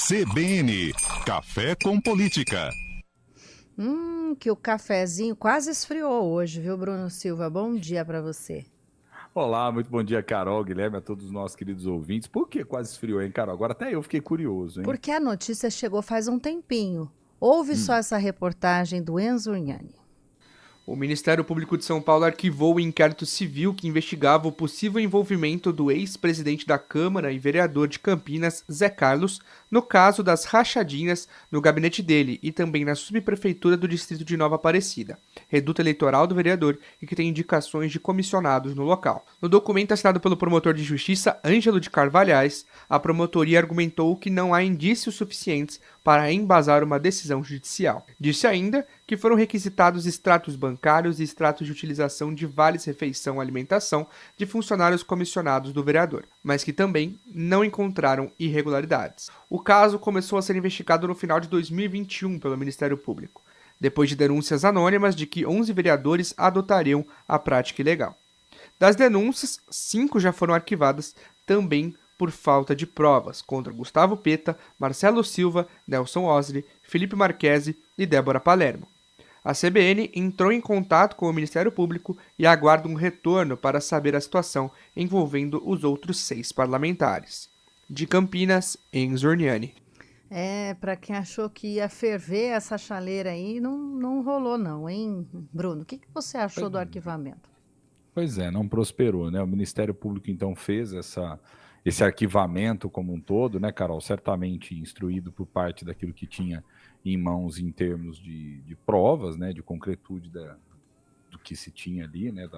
CBN, Café com Política. Que o cafezinho quase esfriou hoje, viu, Bruno Silva? Bom dia para você. Olá, muito bom dia, Carol, Guilherme, a todos os nossos queridos ouvintes. Por que quase esfriou, hein, Carol? Agora até eu fiquei curioso, hein? Porque a notícia chegou faz um tempinho. Houve só essa reportagem do Enzo Urgnani. O Ministério Público de São Paulo arquivou o inquérito civil que investigava o possível envolvimento do ex-presidente da Câmara e vereador de Campinas, Zé Carlos, no caso das rachadinhas no gabinete dele e também na subprefeitura do distrito de Nova Aparecida, reduto eleitoral do vereador e que tem indicações de comissionados no local. No documento assinado pelo promotor de justiça Ângelo de Carvalhais, a promotoria argumentou que não há indícios suficientes para embasar uma decisão judicial. Disse ainda que foram requisitados extratos bancários e extratos de utilização de vales-refeição-alimentação de funcionários comissionados do vereador, mas que também não encontraram irregularidades. O caso começou a ser investigado no final de 2021 pelo Ministério Público, depois de denúncias anônimas de que 11 vereadores adotariam a prática ilegal. Das denúncias, 5 já foram arquivadas, também por falta de provas contra Gustavo Peta, Marcelo Silva, Nelson Osli, Felipe Marchese e Débora Palermo. A CBN entrou em contato com o Ministério Público e aguarda um retorno para saber a situação envolvendo os outros 6 parlamentares. De Campinas, Enzo Urgnani. Para quem achou que ia ferver essa chaleira aí, não rolou não, hein, Bruno? O que você achou do arquivamento? Pois é, não prosperou, né? O Ministério Público, então, fez esse arquivamento como um todo, né, Carol? Certamente instruído por parte daquilo que tinha em mãos em termos de provas, né, de concretude do que se tinha ali, né,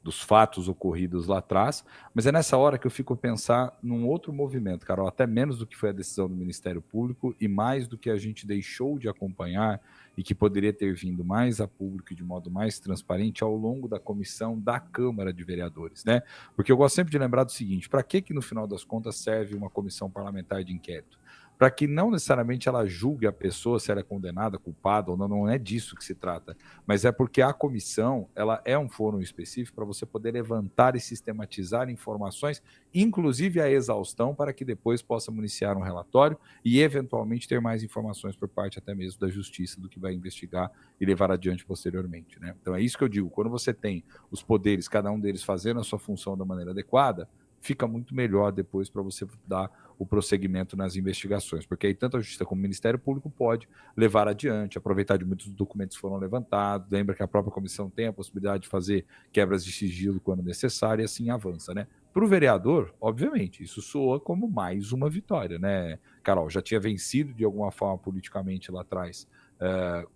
dos fatos ocorridos lá atrás, mas é nessa hora que eu fico a pensar num outro movimento, Carol, até menos do que foi a decisão do Ministério Público e mais do que a gente deixou de acompanhar e que poderia ter vindo mais a público e de modo mais transparente ao longo da comissão da Câmara de Vereadores, né? Porque eu gosto sempre de lembrar do seguinte, para que no final das contas serve uma comissão parlamentar de inquérito? Para que não necessariamente ela julgue a pessoa se ela é condenada, culpada ou não, não é disso que se trata, mas é porque a comissão ela é um fórum específico para você poder levantar e sistematizar informações, inclusive a exaustão, para que depois possa municiar um relatório e eventualmente ter mais informações por parte até mesmo da justiça do que vai investigar e levar adiante posteriormente, né? Então é isso que eu digo, quando você tem os poderes, cada um deles fazendo a sua função da maneira adequada, fica muito melhor depois para você dar o prosseguimento nas investigações, porque aí tanto a Justiça como o Ministério Público pode levar adiante, aproveitar de muitos documentos que foram levantados, lembra que a própria comissão tem a possibilidade de fazer quebras de sigilo quando necessário e assim avança, né? Para o vereador, obviamente, isso soa como mais uma vitória, né, Carol? Já tinha vencido de alguma forma politicamente lá atrás,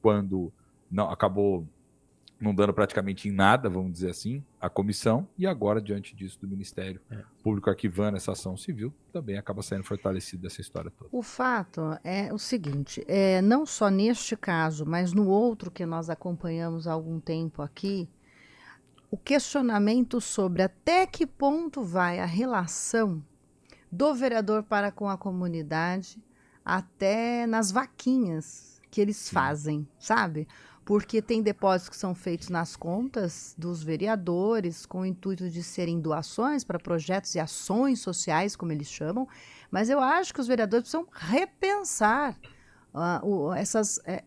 quando não acabou não dando praticamente em nada, vamos dizer assim, a comissão, e agora, diante disso, do Ministério Público arquivando essa ação civil, também acaba sendo fortalecido dessa história toda. O fato é o seguinte, não só neste caso, mas no outro que nós acompanhamos há algum tempo aqui, o questionamento sobre até que ponto vai a relação do vereador para com a comunidade, até nas vaquinhas que eles fazem, sabe? Porque tem depósitos que são feitos nas contas dos vereadores com o intuito de serem doações para projetos e ações sociais, como eles chamam, mas eu acho que os vereadores precisam repensar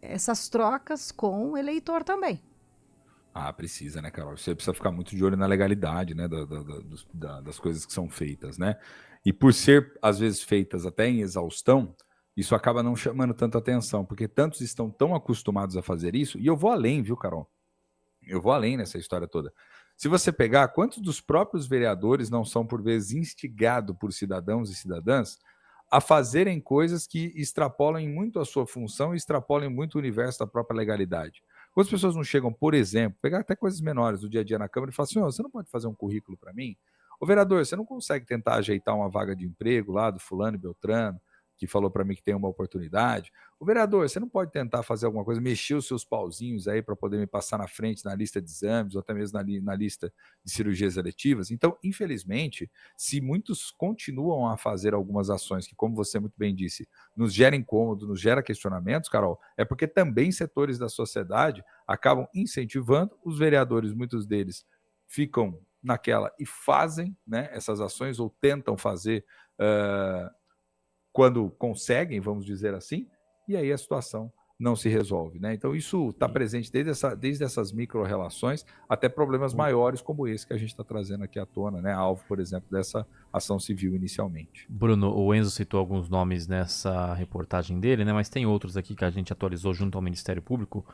essas trocas com o eleitor também. Ah, precisa, né, Carol? Você precisa ficar muito de olho na legalidade, né, das coisas que são feitas, né? E por ser, às vezes, feitas até em exaustão, isso acaba não chamando tanta atenção, porque tantos estão tão acostumados a fazer isso, e eu vou além, viu, Carol? Eu vou além nessa história toda. Se você pegar, quantos dos próprios vereadores não são, por vezes, instigados por cidadãos e cidadãs a fazerem coisas que extrapolam muito a sua função e extrapolam muito o universo da própria legalidade? Quantas pessoas não chegam, por exemplo, pegar até coisas menores do dia a dia na Câmara e falar assim, você não pode fazer um currículo para mim? Ô vereador, você não consegue tentar ajeitar uma vaga de emprego lá do fulano e beltrano, que falou para mim que tem uma oportunidade? O vereador, você não pode tentar fazer alguma coisa, mexer os seus pauzinhos aí para poder me passar na frente na lista de exames ou até mesmo na lista de cirurgias eletivas? Então, infelizmente, se muitos continuam a fazer algumas ações que, como você muito bem disse, nos gera incômodo, nos gera questionamentos, Carol, é porque também setores da sociedade acabam incentivando, os vereadores, muitos deles, ficam naquela e fazem, né, essas ações ou tentam fazer quando conseguem, vamos dizer assim, e aí a situação não se resolve, né? Então isso está presente desde essas micro-relações até problemas maiores como esse que a gente está trazendo aqui à tona, né? Alvo, por exemplo, dessa ação civil inicialmente. Bruno, o Enzo citou alguns nomes nessa reportagem dele, né? Mas tem outros aqui que a gente atualizou junto ao Ministério Público,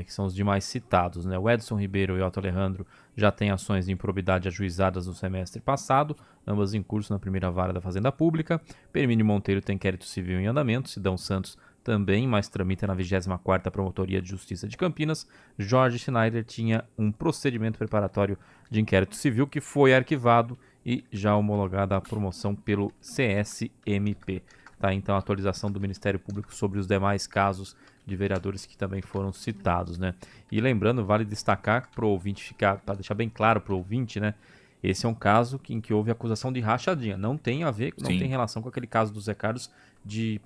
que são os demais citados, né? O Edson Ribeiro e o Otto Alejandro já têm ações de improbidade ajuizadas no semestre passado, ambas em curso na primeira vara da Fazenda Pública. Permínio Monteiro tem inquérito civil em andamento, Sidão Santos também, mas tramita na 24ª Promotoria de Justiça de Campinas. Jorge Schneider tinha um procedimento preparatório de inquérito civil que foi arquivado e já homologada a promoção pelo CSMP. Tá, então a atualização do Ministério Público sobre os demais casos de vereadores que também foram citados, né? E lembrando, vale destacar para o ouvinte ficar, para deixar bem claro para o ouvinte, né? Esse é um caso em que houve acusação de rachadinha. Não tem a ver, não tem relação com aquele caso do Zé Carlos de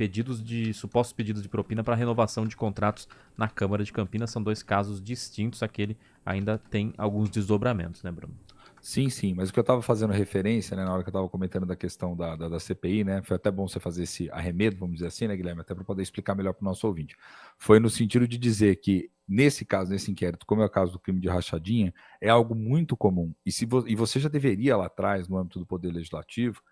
supostos pedidos de propina para renovação de contratos na Câmara de Campinas. São dois casos distintos. Aquele ainda tem alguns desdobramentos, né, Bruno? Sim, mas o que eu estava fazendo referência, né, na hora que eu estava comentando da questão da CPI, né, foi até bom você fazer esse arremedo, vamos dizer assim, né, Guilherme, até para poder explicar melhor para o nosso ouvinte. Foi no sentido de dizer que, nesse caso, nesse inquérito, como é o caso do crime de rachadinha, é algo muito comum. E você já deveria, lá atrás, no âmbito do Poder Legislativo,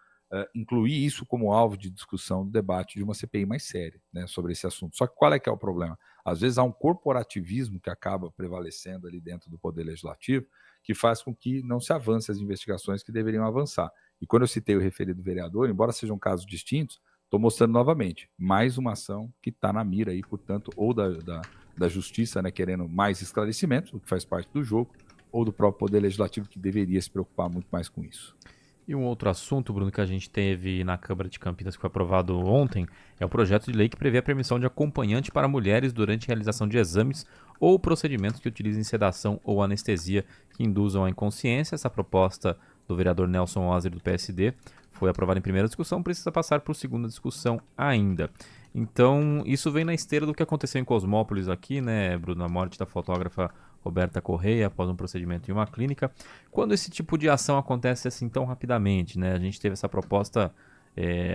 incluir isso como alvo de discussão, de debate de uma CPI mais séria, né, sobre esse assunto. Só que qual é que é o problema? Às vezes há um corporativismo que acaba prevalecendo ali dentro do Poder Legislativo, que faz com que não se avance as investigações que deveriam avançar. E quando eu citei o referido vereador, embora sejam casos distintos, estou mostrando novamente mais uma ação que está na mira aí, portanto, ou da Justiça, né, querendo mais esclarecimentos, o que faz parte do jogo, ou do próprio Poder Legislativo, que deveria se preocupar muito mais com isso. E um outro assunto, Bruno, que a gente teve na Câmara de Campinas, que foi aprovado ontem, é o projeto de lei que prevê a permissão de acompanhante para mulheres durante a realização de exames ou procedimentos que utilizem sedação ou anestesia que induzam a inconsciência. Essa proposta do vereador Nelson Ozer, do PSD, foi aprovada em primeira discussão, precisa passar por segunda discussão ainda. Então, isso vem na esteira do que aconteceu em Cosmópolis aqui, né, Bruno, a morte da fotógrafa Roberta Correia após um procedimento em uma clínica. Quando esse tipo de ação acontece assim tão rapidamente, né? A gente teve essa proposta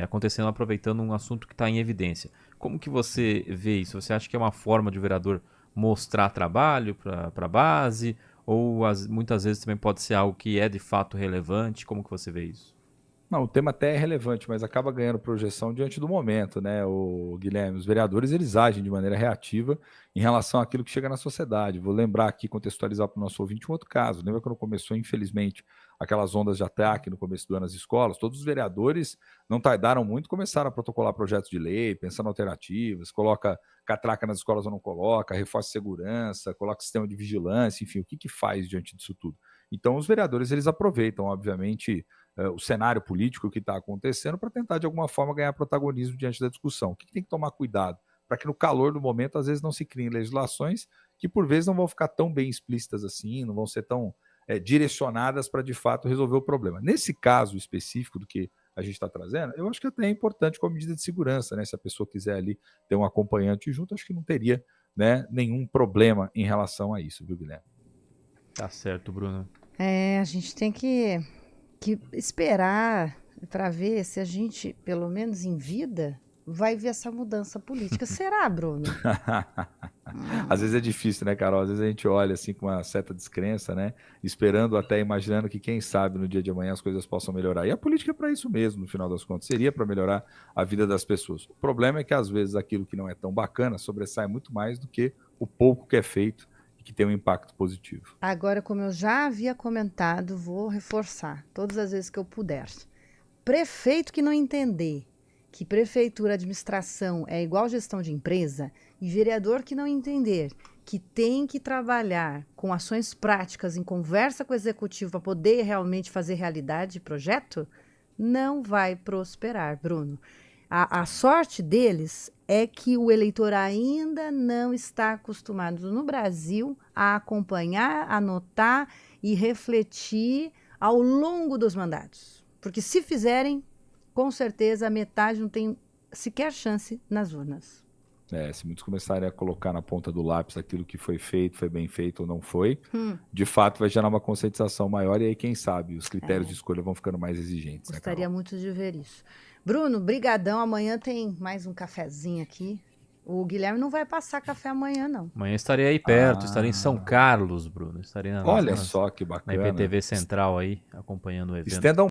acontecendo aproveitando um assunto que está em evidência. Como que você vê isso? Você acha que é uma forma de o vereador mostrar trabalho para a base? Ou muitas vezes também pode ser algo que é de fato relevante? Como que você vê isso? Não, o tema até é relevante, mas acaba ganhando projeção diante do momento, né, o Guilherme? Os vereadores, eles agem de maneira reativa em relação àquilo que chega na sociedade. Vou lembrar aqui, contextualizar para o nosso ouvinte um outro caso. Lembra quando começou, infelizmente, aquelas ondas de ataque no começo do ano nas escolas? Todos os vereadores não tardaram muito, começaram a protocolar projetos de lei, pensando em alternativas, coloca catraca nas escolas ou não coloca, reforça segurança, coloca sistema de vigilância, enfim, o que faz diante disso tudo? Então, os vereadores, eles aproveitam, obviamente, o cenário político que está acontecendo para tentar, de alguma forma, ganhar protagonismo diante da discussão. O que tem que tomar cuidado? Para que no calor do momento, às vezes, não se criem legislações que, por vezes, não vão ficar tão bem explícitas assim, não vão ser tão direcionadas para, de fato, resolver o problema. Nesse caso específico do que a gente está trazendo, eu acho que até é importante como medida de segurança, né? Se a pessoa quiser ali ter um acompanhante junto, acho que não teria, né, nenhum problema em relação a isso, viu, Guilherme? Tá certo, Bruno. A gente tem que esperar para ver se a gente, pelo menos em vida, vai ver essa mudança política. Será, Bruno? Às vezes é difícil, né, Carol? Às vezes a gente olha assim com uma certa descrença, né? Esperando, até imaginando que, quem sabe, no dia de amanhã as coisas possam melhorar. E a política é para isso mesmo, no final das contas. Seria para melhorar a vida das pessoas. O problema é que, às vezes, aquilo que não é tão bacana sobressai muito mais do que o pouco que é feito e que tem um impacto positivo. Agora, como eu já havia comentado, vou reforçar todas as vezes que eu puder. Prefeito que não entender que prefeitura, administração é igual gestão de empresa, e vereador que não entender que tem que trabalhar com ações práticas em conversa com o executivo para poder realmente fazer realidade de projeto, não vai prosperar, Bruno. A sorte deles é que o eleitor ainda não está acostumado no Brasil a acompanhar, anotar e refletir ao longo dos mandatos. Porque se fizerem, com certeza a metade não tem sequer chance nas urnas. Se muitos começarem a colocar na ponta do lápis aquilo que foi feito, foi bem feito ou não foi, de fato vai gerar uma conscientização maior e aí, quem sabe, os critérios de escolha vão ficando mais exigentes. Gostaria muito de ver isso. Bruno, brigadão. Amanhã tem mais um cafezinho aqui. O Guilherme não vai passar café amanhã, não. Amanhã estarei aí perto, estarei em São Carlos, Bruno. Estarei Olha só que bacana. na IPTV Central aí, acompanhando o evento. Estenda